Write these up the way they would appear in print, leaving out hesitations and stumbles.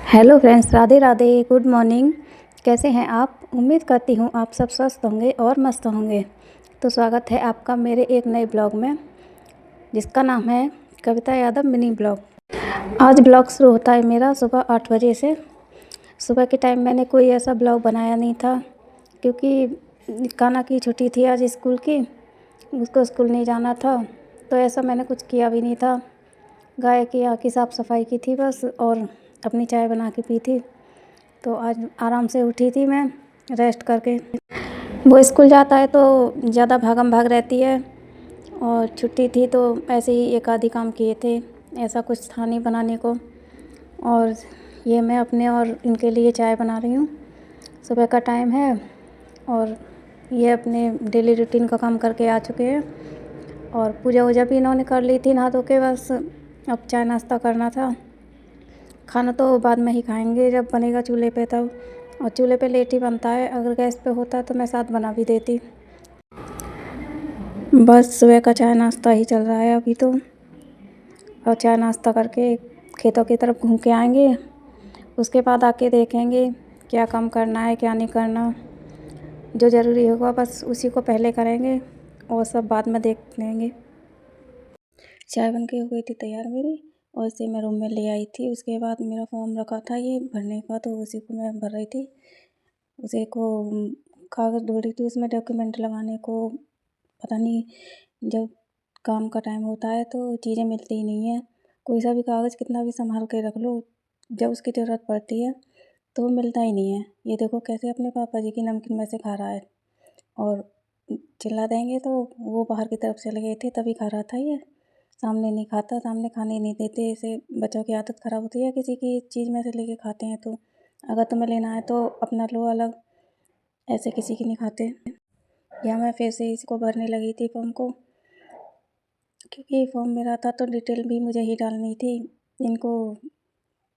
Hello friends, Radhe Radhe, good morning. कैसे हैं आप? उम्मीद करती हूँ आप सब स्वस्थ होंगे और मस्त होंगे। तो स्वागत है आपका मेरे एक नए ब्लॉग में, जिसका नाम है कविता यादव मिनी ब्लॉग। आज ब्लॉग शुरू होता है मेरा सुबह 8 बजे से। सुबह के टाइम मैंने कोई ऐसा ब्लॉग बनाया नहीं था, क्योंकि कान्हा की छुट्टी थी आज स्कूल की। उसको स्कूल नहीं जाना था, तो ऐसा मैंने कुछ किया भी नहीं था। गाय की यहाँ की साफ़ सफाई की थी बस, और अपनी चाय बना के पी थी। तो आज आराम से उठी थी मैं, रेस्ट करके। वो स्कूल जाता है तो ज़्यादा भागम भाग रहती है, और छुट्टी थी तो ऐसे ही एक आधी काम किए थे, ऐसा कुछ था नहीं बनाने को। और ये मैं अपने और इनके लिए चाय बना रही हूँ। सुबह का टाइम है और ये अपने डेली रूटीन का काम करके आ चुके हैं, और पूजा वूजा भी इन्होंने कर ली थी नहा धो के। बस अब चाय नाश्ता करना था। खाना तो बाद में ही खाएंगे जब बनेगा चूल्हे पे तब, और चूल्हे पे लेट ही बनता है। अगर गैस पे होता तो मैं साथ बना भी देती। बस सुबह का चाय नाश्ता ही चल रहा है अभी तो। और चाय नाश्ता करके खेतों की तरफ घूम के आएंगे। उसके बाद आके देखेंगे क्या काम करना है क्या नहीं करना। जो ज़रूरी होगा बस उसी को पहले करेंगे, और सब बाद में देख लेंगे। चाय बन के हो गई थी तैयार मेरी, और इसे मैं रूम में ले आई थी। उसके बाद मेरा फॉर्म रखा था ये भरने का, तो उसी को मैं भर रही थी। उसे को कागज़ ढूंढ रही थी, उसमें डॉक्यूमेंट लगाने को। पता नहीं, जब काम का टाइम होता है तो चीज़ें मिलती ही नहीं है। कोई सा भी कागज़ कितना भी संभाल के रख लो, जब उसकी ज़रूरत पड़ती है तो वो मिलता ही नहीं है। ये देखो कैसे अपने पापा जी की नमकीन में से खा रहा है, और चिल्ला देंगे तो वो बाहर की तरफ चले गए थे तभी खा रहा था ये। सामने नहीं खाता, सामने खाने नहीं देते। ऐसे बच्चों की आदत ख़राब होती है, किसी की चीज़ में से लेके खाते हैं। तो अगर तुम्हें लेना है तो अपना लो अलग, ऐसे किसी की नहीं खाते। या मैं फिर से इसको भरने लगी थी फॉर्म को, क्योंकि फॉर्म मेरा था तो डिटेल भी मुझे ही डालनी थी। इनको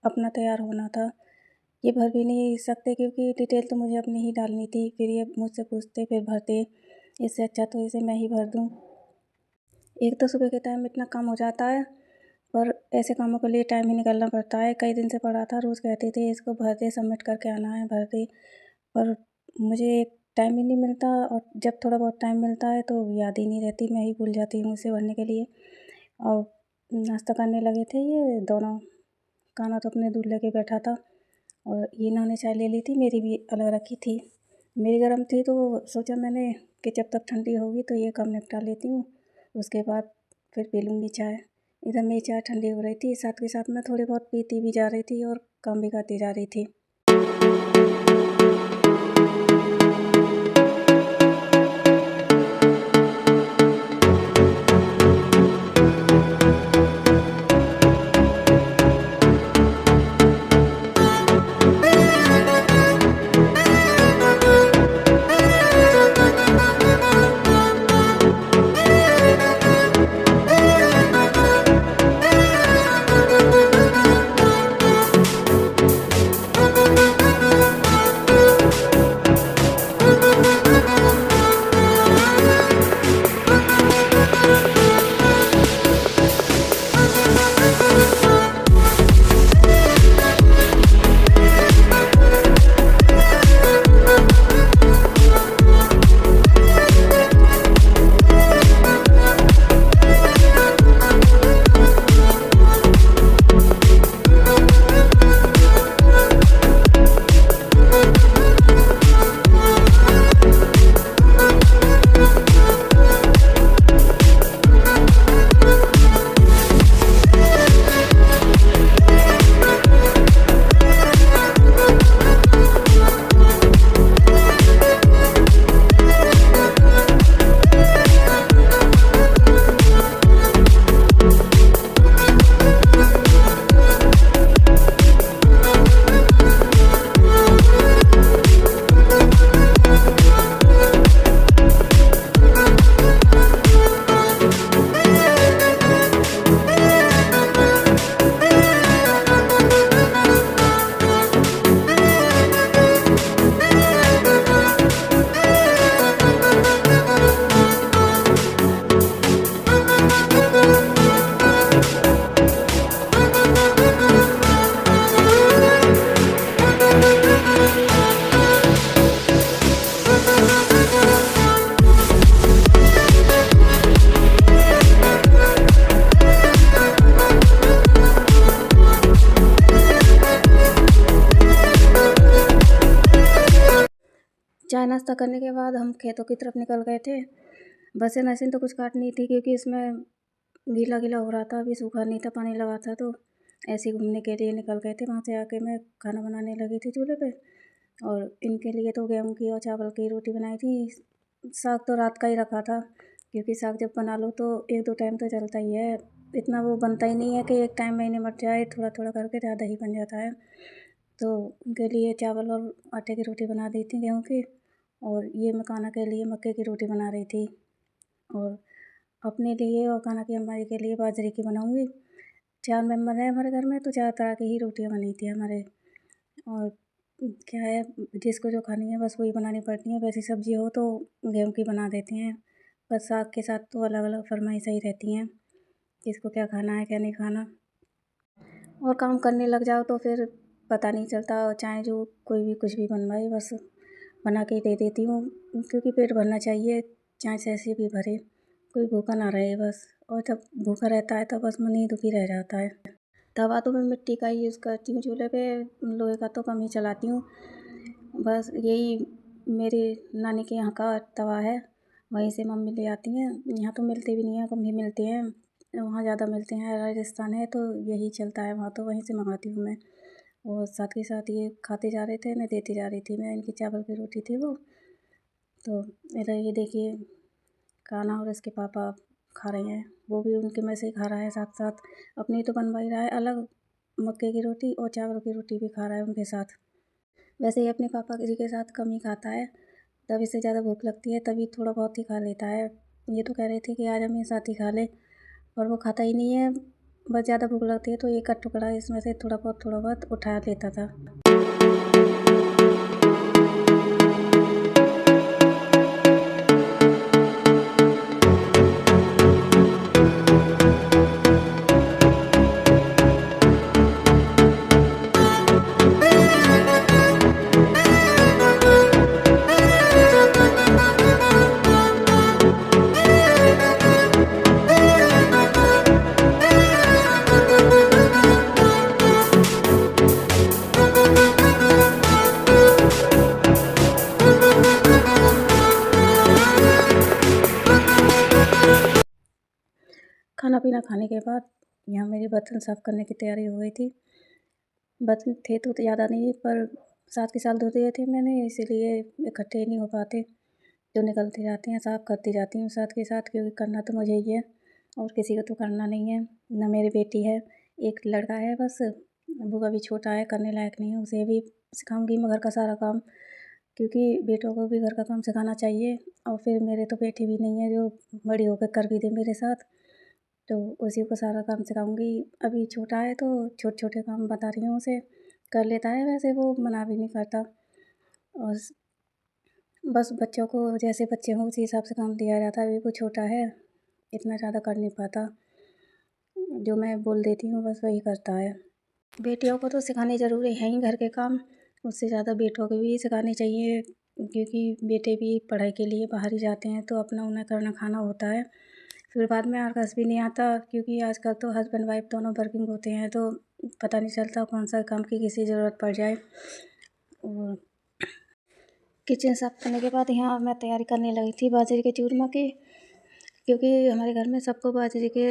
अपना तैयार होना था। ये भर भी नहीं सकते क्योंकि डिटेल तो मुझे अपनी ही डालनी थी। फिर ये मुझसे पूछते फिर भरते। इससे अच्छा तो इसे मैं ही भर दूँ। एक तो सुबह के टाइम इतना काम हो जाता है, पर ऐसे कामों के लिए टाइम ही निकालना पड़ता है। कई दिन से पड़ा था, रोज़ कहते थे इसको भर दे, सबमिट करके आना है, भर दे। पर मुझे टाइम ही नहीं मिलता, और जब थोड़ा बहुत टाइम मिलता है तो याद ही नहीं रहती, मैं ही भूल जाती हूँ इसे भरने के लिए। और नाश्ता करने लगे थे ये दोनों। कान्हा तो अपने दूध लेके बैठा था, और ये इन्होंने चाय ले ली थी, मेरी भी अलग रखी थी। मेरी गर्म थी तो सोचा मैंने कि जब तक ठंडी होगी तो ये काम निपटा लेती हूँ, उसके बाद फिर पी लूँगी चाय। इधर मेरी चाय ठंडी हो रही थी, साथ के साथ मैं थोड़ी बहुत पीती भी जा रही थी और काम भी करती जा रही थी। नाश्ता करने के बाद हम खेतों की तरफ निकल गए थे। बसें नसीन तो कुछ काटनी थी क्योंकि इसमें गीला गीला हो रहा था, अभी सूखा नहीं था, पानी लगा था, तो ऐसे ही घूमने के लिए निकल गए थे। वहाँ से आके मैं खाना बनाने लगी थी चूल्हे पे, और इनके लिए तो गेहूँ की और चावल की रोटी बनाई थी। साग तो रात का ही रखा था, क्योंकि साग जब बना लो तो 1-2 टाइम तो चलता ही है, इतना वो बनता ही नहीं है कि एक टाइम में ही निपट जाए, थोड़ा थोड़ा करके ज़्यादा ही बन जाता है। तो उनके लिए चावल और आटे की रोटी बना दी थी गेहूँ की, और ये मैं कान्हा के लिए मक्के की रोटी बना रही थी, और अपने लिए और कान्हा की अम्मा जी के लिए बाजरे की बनाऊँगी। 4 मेंबर हैं हमारे घर में, तो 4 तरह की ही रोटियाँ बनी थी हमारे। और क्या है, जिसको जो खानी है बस वही बनानी पड़ती है। वैसी सब्ज़ी हो तो गेहूँ की बना देती हैं, पर साग के साथ तो अलग अलग फरमाइश ही रहती हैं, किसको क्या खाना है क्या नहीं खाना। और काम करने लग जाओ तो फिर पता नहीं चलता, और चाहे जो कोई भी कुछ भी बनवाए बस बना के ही दे देती हूँ, क्योंकि पेट भरना चाहिए, चाहे जैसे भी भरे, कोई भूखा ना रहे बस। और जब भूखा रहता है तो बस मन ही दुखी रह जाता है। तवा तो मैं मिट्टी का ही यूज़ करती हूँ चूल्हे पे, लोहे का तो कम ही चलाती हूँ। बस यही मेरी नानी के यहाँ का तवा है, वहीं से मम्मी ले आती हैं। यहाँ तो मिलते भी नहीं हैं, कम ही मिलते हैं, वहाँ ज़्यादा मिलते हैं। राजस्थान है तो यही चलता है वहाँ, तो वहीं से मंगाती हूँ मैं। और साथ के साथ ये खाते जा रहे थे, इन्हें देती जा रही थी मैं, इनकी चावल की रोटी थी वो। तो इधर ये देखिए कान्हा और इसके पापा खा रहे हैं, वो भी उनके में से ही खा रहा है साथ साथ। अपनी तो बनवा ही रहा है अलग, मक्के की रोटी और चावल की रोटी भी खा रहा है उनके साथ। वैसे ही अपने पापा जी के साथ कम ही खाता है, जब इसे ज़्यादा भूख लगती है तभी थोड़ा बहुत ही खा लेता है। ये तो कह रहे थे कि आज हम ये साथ ही खा लें, पर वो खाता ही नहीं है। बस ज़्यादा भूख लगती है तो एक आध टुकड़ा इसमें से थोड़ा बहुत उठा लेता था। खाना पीना खाने के बाद यहाँ मेरे बर्तन साफ़ करने की तैयारी हो गई थी। बर्तन थे तो ज़्यादा नहीं, पर साथ के साथ धो दिए थे मैंने, इसीलिए इकट्ठे नहीं हो पाते, जो निकलते जाते हैं साफ़ करती जाती हूँ साथ के साथ, क्योंकि करना तो मुझे ही है और किसी को तो करना नहीं है। ना मेरी बेटी है, एक लड़का है बस, वो अभी छोटा है, करने लायक नहीं है, उसे भी सिखाऊंगी मैं घर का सारा काम, क्योंकि बेटों को भी घर का काम सिखाना चाहिए। और फिर मेरे तो बेटी भी नहीं है जो बड़ी होकर कर भी दे मेरे साथ, तो उसी को सारा काम सिखाऊंगी। अभी छोटा है तो छोटे छोटे काम बता रही हूँ उसे, कर लेता है, वैसे वो मना भी नहीं करता। और बस बच्चों को जैसे बच्चे हों उसी हिसाब से काम दिया जाता है, अभी वो छोटा है, इतना ज़्यादा कर नहीं पाता, जो मैं बोल देती हूँ बस वही करता है। बेटियों को तो सिखाने ज़रूरी हैं ही घर के काम, उससे ज़्यादा बेटों को भी सिखाने चाहिए, क्योंकि बेटे भी पढ़ाई के लिए बाहर ही जाते हैं तो अपना उन्हें करना खाना होता है, फिर बाद में आलस भी नहीं आता, क्योंकि आजकल तो हस्बैंड वाइफ दोनों वर्किंग होते हैं, तो पता नहीं चलता कौन सा काम की किसी ज़रूरत पड़ जाए। और किचन साफ़ करने के बाद यहाँ मैं तैयारी करने लगी थी बाजरे के चूरमा की, क्योंकि हमारे घर में सबको बाजरे के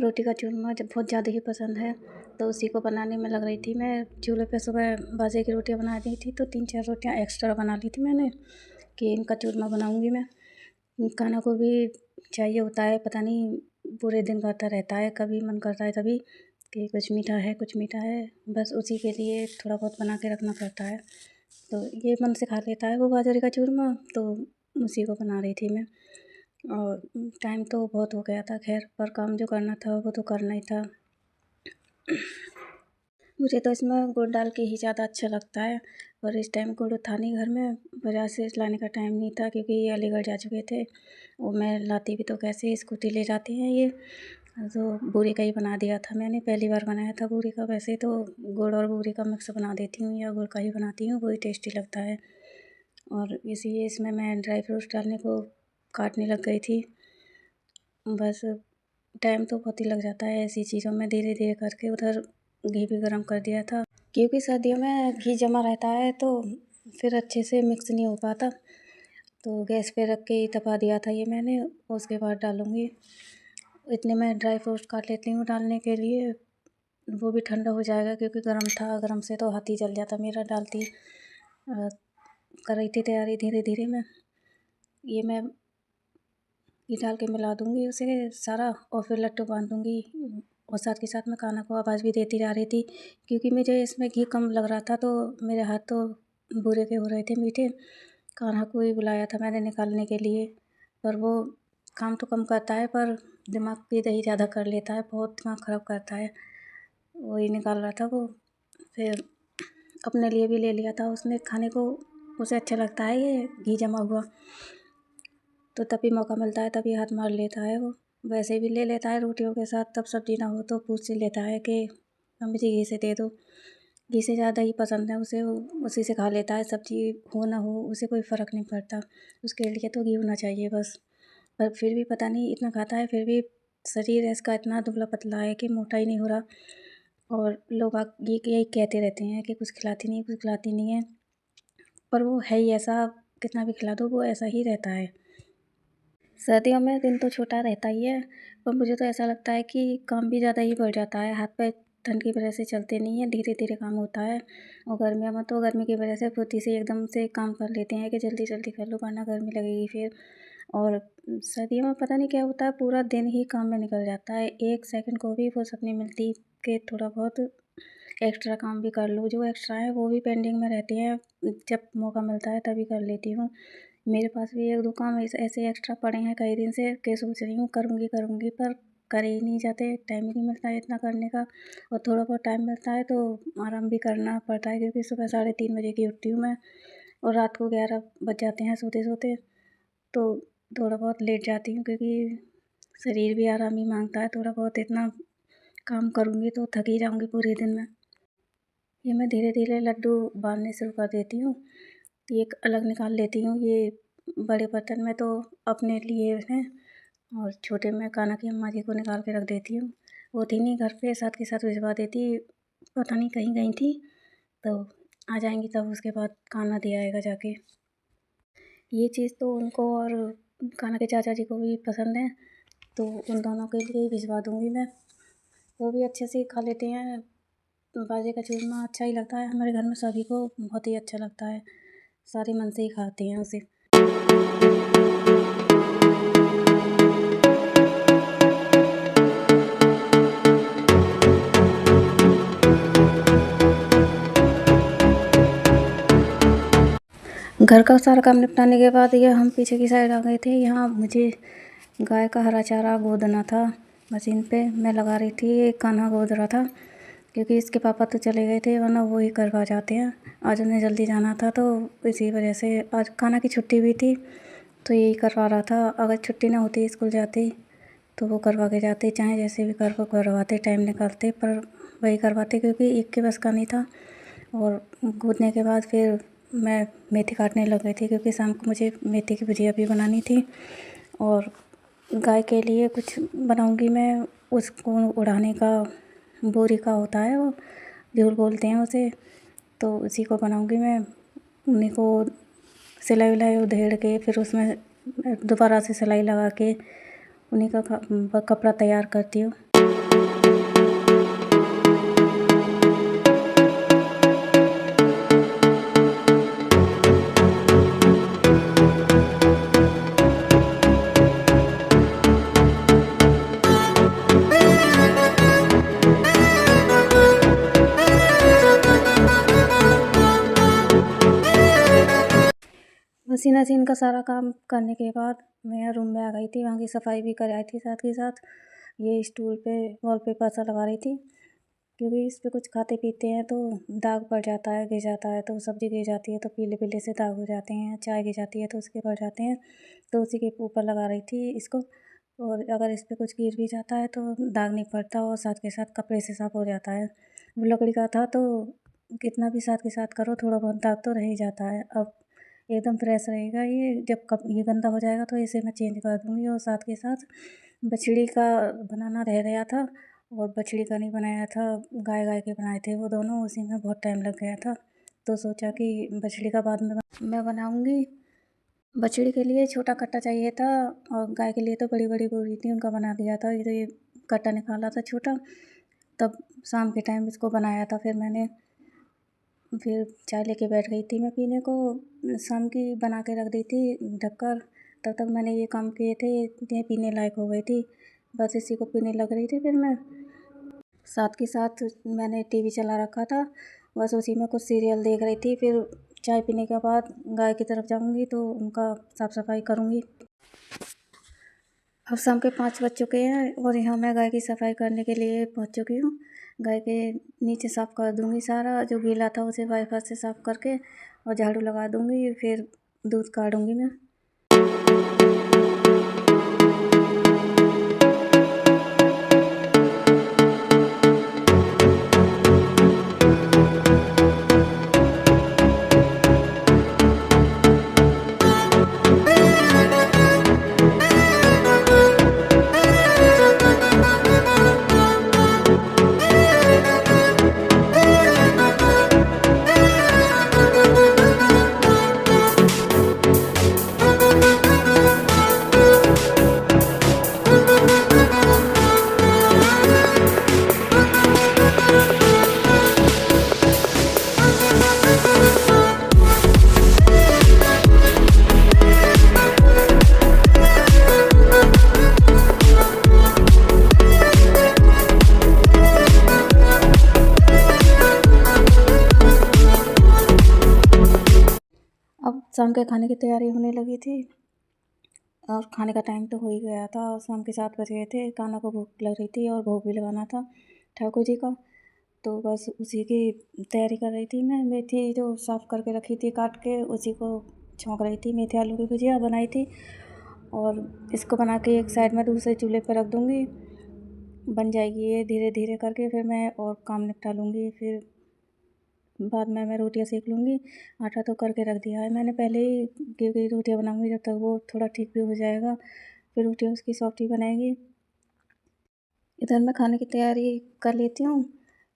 रोटी का चूरमा जब बहुत ज़्यादा ही पसंद है, तो उसी को बनाने में लग रही थी मैं। चूल्हे पे सुबह बाजरे की रोटियाँ बना दी थी, तो 3-4 रोटियाँ एक्स्ट्रा बना ली थी मैंने, कि इनका चूरमा बनाऊँगी मैं। खाना को भी चाहिए होता है, पता नहीं पूरे दिन करता रहता है, कभी मन करता है तभी कि कुछ मीठा है कुछ मीठा है, बस उसी के लिए थोड़ा बहुत बना के रखना पड़ता है। तो ये मन से खा लेता है वो बाजरे का चूरमा, तो उसी को बना रही थी मैं। और टाइम तो बहुत हो गया था खैर, पर काम जो करना था वो तो करना ही था। मुझे तो इसमें गुड़ डाल के ही ज़्यादा अच्छा लगता है, और इस टाइम गुड़ था नहीं घर में, बाज़ार से लाने का टाइम नहीं था, क्योंकि ये अलीगढ़ जा चुके थे, और मैं लाती भी तो कैसे, स्कूटी ले जाते हैं ये, तो बूरे का ही बना दिया था मैंने, पहली बार बनाया था बूरे का। वैसे तो गुड़ और बूरे का मिक्स बना देती हूँ, या गुड़ का ही बनाती हूँ, वही टेस्टी लगता है। और इसीलिए इसमें मैं ड्राई फ्रूट्स डालने को काटने लग गई थी, बस टाइम तो बहुत ही लग जाता है ऐसी चीज़ों में, धीरे धीरे करके। उधर घी भी गर्म कर दिया था, क्योंकि सर्दियों में घी जमा रहता है तो फिर अच्छे से मिक्स नहीं हो पाता, तो गैस पे रख के तपा दिया था ये मैंने, उसके बाद डालूँगी। इतने में ड्राई फ्रूट काट लेती हूँ डालने के लिए, वो भी ठंडा हो जाएगा क्योंकि गर्म था, गर्म से तो हाथ ही जल जाता मेरा डालती। कर रही थी तैयारी धीरे धीरे मैं, ये मैं ये डाल के मिला दूँगी उसे सारा और फिर लट्टू बांध दूँगी। और साथ के साथ मैं कान्हा को आवाज़ भी देती जा रही थी क्योंकि मुझे इसमें घी कम लग रहा था, तो मेरे हाथ तो बूरे के हो रहे थे मीठे। कान्हा को ही बुलाया था मैंने निकालने के लिए, पर वो काम तो कम करता है पर दिमाग की दही ज़्यादा कर लेता है, बहुत दिमाग ख़राब करता है। वही निकाल रहा था वो, फिर अपने लिए भी ले लिया था उसने खाने को, उसे अच्छा लगता है ये घी जमा हुआ, तो तभी मौका मिलता है तभी हाथ मार लेता है वो। वैसे भी ले लेता है रोटियों के साथ, तब सब्ज़ी ना हो तो पूछ ही लेता है कि मम्मी जी घी से दे दो। घी से ज़्यादा ही पसंद है उसे, वो उसी से खा लेता है, सब्ज़ी हो ना हो उसे कोई फ़र्क नहीं पड़ता, उसके लिए तो घी होना चाहिए बस। पर फिर भी पता नहीं इतना खाता है फिर भी शरीर इसका इतना दुबला-पतला है कि मोटा ही नहीं हो रहा। और लोग ये यही कहते रहते हैं कि कुछ खिलाती नहीं, कुछ खिलाती नहीं है, पर वो है ही ऐसा, कितना भी खिला दो वो ऐसा ही रहता है। सर्दियों में दिन तो छोटा रहता ही है, पर मुझे तो ऐसा लगता है कि काम भी ज़्यादा ही बढ़ जाता है, हाथ-पैर ठंड की वजह से चलते नहीं हैं, धीरे-धीरे काम होता है। और गर्मियों में तो गर्मी की वजह से फुर्ती से एकदम से काम कर लेते हैं कि जल्दी-जल्दी कर लो वरना गर्मी लगेगी फिर। और सर्दियों में पता नहीं क्या होता है, पूरा दिन ही काम में निकल जाता है, 1 सेकंड को भी फुर्सत नहीं मिलती कि थोड़ा बहुत एक्स्ट्रा काम भी कर लूँ। जो एक्स्ट्रा है वो भी पेंडिंग में रहती हैं, जब मौका मिलता है तभी कर लेती हूँ। मेरे पास भी 1-2 काम ऐसे एक्स्ट्रा पड़े हैं कई दिन से कि सोच रही हूँ करूँगी पर करे ही नहीं जाते, टाइम ही नहीं मिलता है इतना करने का। और थोड़ा बहुत टाइम मिलता है तो आराम भी करना पड़ता है क्योंकि सुबह 3:30 बजे की उठती हूँ मैं और रात को 11 बज जाते हैं सोते-सोते। तो थोड़ा बहुत लेट जाती हूँ क्योंकि शरीर भी आराम ही माँगता है, थोड़ा बहुत इतना काम करूँगी तो थक ही जाऊँगी पूरे दिन में। ये मैं धीरे-धीरे लड्डू बाँधने शुरू कर देती हूँ। एक अलग निकाल लेती हूँ, ये बड़े बर्तन में तो अपने लिए हैं और छोटे में कान्हा की अम्मा जी को निकाल के रख देती हूँ। वो थी नहीं घर पे, साथ के साथ भिजवा देती, पता नहीं कहीं गई थी, तो आ जाएँगी तब उसके बाद कान्हा दे आएगा जाके। ये चीज़ तो उनको और कान्हा के चाचा जी को भी पसंद है, तो उन दोनों के लिए ही भिजवा दूँगी मैं। वो भी अच्छे से खा लेते हैं, बाजे का चूरमा अच्छा ही लगता है, हमारे घर में सभी को बहुत ही अच्छा लगता है, सारे मन से ही खाते हैं उसे। घर का सारा काम निपटाने के बाद ये हम पीछे की साइड आ गए थे। यहाँ मुझे गाय का हरा चारा गोदना था, मशीन पे मैं लगा रही थी, ये कान्हा गोद रहा था क्योंकि इसके पापा तो चले गए थे वरना वो ही करवा जाते हैं। आज उन्हें जल्दी जाना था तो इसी वजह से आज कान्हा की छुट्टी भी थी, तो यही करवा रहा था। अगर छुट्टी ना होती स्कूल जाती तो वो करवा के जाते, चाहे जैसे भी करवाते, टाइम निकालते, पर वही करवाते क्योंकि एक के बस का नहीं था। और कूदने के बाद फिर मैं मेथी काटने लग गई थी क्योंकि शाम को मुझे मेथी की भुजिया भी बनानी थी और गाय के लिए कुछ बनाऊंगी मैं, उसको उड़ाने का बोरी का होता है वो, झूल बोलते हैं उसे, तो उसी को बनाऊंगी मैं। उन्हीं को सिलाई विलाई उधेड़ के फिर उसमें दोबारा से सिलाई लगा के उन्हीं का कपड़ा तैयार करती हूँ। मशीन वशीन का सारा काम करने के बाद मैं रूम में आ गई थी, वहाँ की सफाई भी कराई थी साथ के साथ। ये स्टूल पे वॉलपेपर सा लगा रही थी क्योंकि इस पे कुछ खाते पीते हैं तो दाग पड़ जाता है, गिर जाता है, तो सब्ज़ी गिर जाती है तो पीले पीले से दाग हो जाते हैं, चाय गिर जाती है तो उसके पड़ जाते हैं, तो उसी के ऊपर लगा रही थी इसको। और अगर इस पर कुछ गिर भी जाता है तो दाग नहीं पड़ता और साथ के साथ कपड़े से साफ़ हो जाता है। वो लकड़ी का था तो कितना भी साथ के साथ करो थोड़ा बहुत दाग तो रह ही जाता है। अब एकदम फ्रेश रहेगा ये, जब कब ये गंदा हो जाएगा तो इसे मैं चेंज कर दूँगी। और साथ के साथ बछड़ी का बनाना रह गया था और बछड़ी का नहीं बनाया था, गाय के बनाए थे वो दोनों, उसी में बहुत टाइम लग गया था, तो सोचा कि बछड़ी का बाद में मैं बनाऊँगी। बछड़ी के लिए छोटा कट्टा चाहिए था और गाय के लिए तो बड़ी बड़ी बोरी थी, उनका बना दिया था। ये कट्टा निकाला था छोटा, तब शाम के टाइम इसको बनाया था। फिर चाय लेके बैठ गई थी मैं पीने को, शाम की बना के रख दी थी ढककर। तब तक मैंने ये काम किए थे, ये पीने लायक हो गई थी। बस इसी को पीने लग रही थी। फिर मैं साथ के साथ मैंने टीवी चला रखा था, बस उसी में कुछ सीरियल देख रही थी। फिर चाय पीने के बाद गाय की तरफ जाऊंगी तो उनका साफ़ सफाई करूंगी। अब शाम के 5 बज चुके हैं और यहाँ मैं गाय की सफाई करने के लिए पहुँच चुकी हूँ। गाय के नीचे साफ़ कर दूँगी, सारा जो गीला था उसे वाइपर से साफ़ करके और झाड़ू लगा दूँगी। फिर दूध काढ़ूँगी मैं। अब शाम के खाने की तैयारी होने लगी थी और खाने का टाइम तो हो ही गया था। शाम के 7 बज गए थे। कान्हा को भूख लग रही थी और भोग भी लगाना था ठाकुर जी का, तो बस उसी की तैयारी कर रही थी मैं। मेथी जो साफ़ करके रखी थी काट के, उसी को छौंक रही थी। मेथी आलू की भुजिया बनाई थी और इसको बना के एक साइड में दूसरे चूल्हे पर रख दूँगी। बन जाएगी ये धीरे धीरे करके। फिर मैं और काम निपटा लूँगी। फिर बाद में मैं रोटियां सेक लूँगी। आटा तो करके रख दिया है मैंने पहले ही, क्योंकि रोटियां बनाऊँगी जब तक वो थोड़ा ठीक भी हो जाएगा, फिर रोटियां उसकी सॉफ्ट ही बनाएंगी। इधर मैं खाने की तैयारी कर लेती हूँ।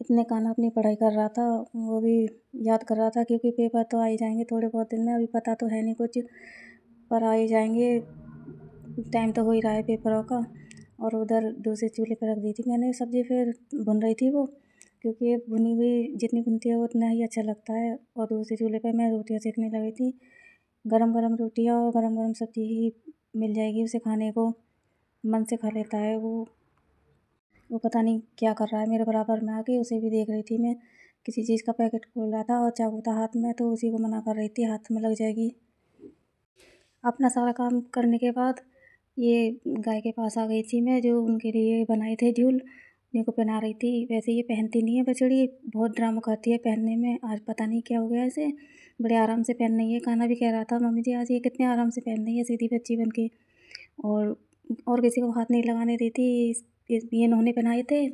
इतने कान्हा अपनी पढ़ाई कर रहा था, वो भी याद कर रहा था, क्योंकि पेपर तो आ ही जाएंगे थोड़े बहुत दिन में। अभी पता तो है नहीं कुछ, पर आ ही जाएंगे। टाइम तो हो ही रहा है पेपरों का। और उधर दूसरे चूल्हे पर रख दी थी मैंने सब्ज़ी। फिर भुन रही थी वो, क्योंकि ये भुनी हुई जितनी भुनती है वो उतना ही अच्छा लगता है। और दूसरे चूल्हे पर मैं रोटियां सेकने लगी थी। गरम गरम रोटियां और गरम गरम सब्ज़ी ही मिल जाएगी उसे खाने को, मन से खा लेता है वो पता नहीं क्या कर रहा है मेरे बराबर में आके। उसे भी देख रही थी मैं। किसी चीज़ का पैकेट खोल रहा था और चाकू था हाथ में, तो उसी को मना कर रही थी, हाथ में लग जाएगी। अपना सारा काम करने के बाद ये गाय के पास आ गई थी मैं, जो उनके लिए बनाए थे झूल, उन्हीं को पहना रही थी। वैसे ये पहनती नहीं है बछड़ी, बहुत ड्रामा करती है पहनने में। आज पता नहीं क्या हो गया इसे, बड़े आराम से पहन रही है। कान्हा भी कह रहा था, मम्मी जी आज ये कितने आराम से पहन रही है सीधी बच्ची बन के, और किसी को हाथ नहीं लगाने देती। ये इन्होंने पहनाए थे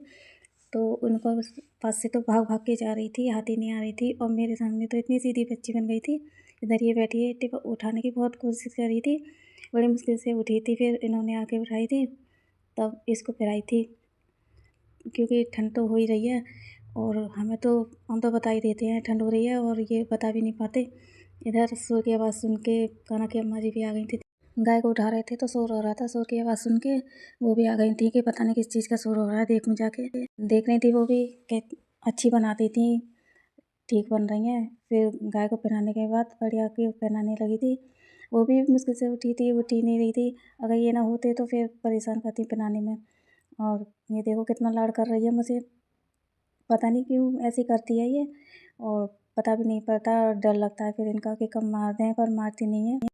तो उनको पास से तो भाग भाग के जा रही थी, हाथ ही नहीं आ रही थी। और मेरे सामने तो इतनी सीधी बच्ची बन गई थी। इधर ये बैठी है, टिप उठाने की बहुत कोशिश कर रही थी, बड़ी मुश्किल से उठी थी। फिर इन्होंने आके उठाई थी, तब इसको पिलाई थी, क्योंकि ठंड तो हो ही रही है। और हम तो बता ही देते हैं ठंड हो रही है, और ये बता भी नहीं पाते। इधर शोर की आवाज़ सुन के कान्हा की अम्मा जी भी आ गई थी। गाय को उठा रहे थे तो शोर हो रहा था, शोर की आवाज़ सुन के वो भी आ गई थी कि पता नहीं किस चीज़ का शोर हो रहा है, देखूं जाके। देख रही थी वो भी कि अच्छी बनाती थी, ठीक बन रही हैं। फिर गाय को पहनाने के बाद बढ़िया के पहनाने लगी थी। वो भी मुश्किल से उठी थी, उठी नहीं रही थी। अगर ये ना होते तो फिर परेशान करती पहनाने में। और ये देखो कितना लाड कर रही है मुझे, पता नहीं क्यों ऐसी करती है ये। और पता भी नहीं पड़ता, डर लगता है फिर इनका कि कब मार दें, पर मारती नहीं है।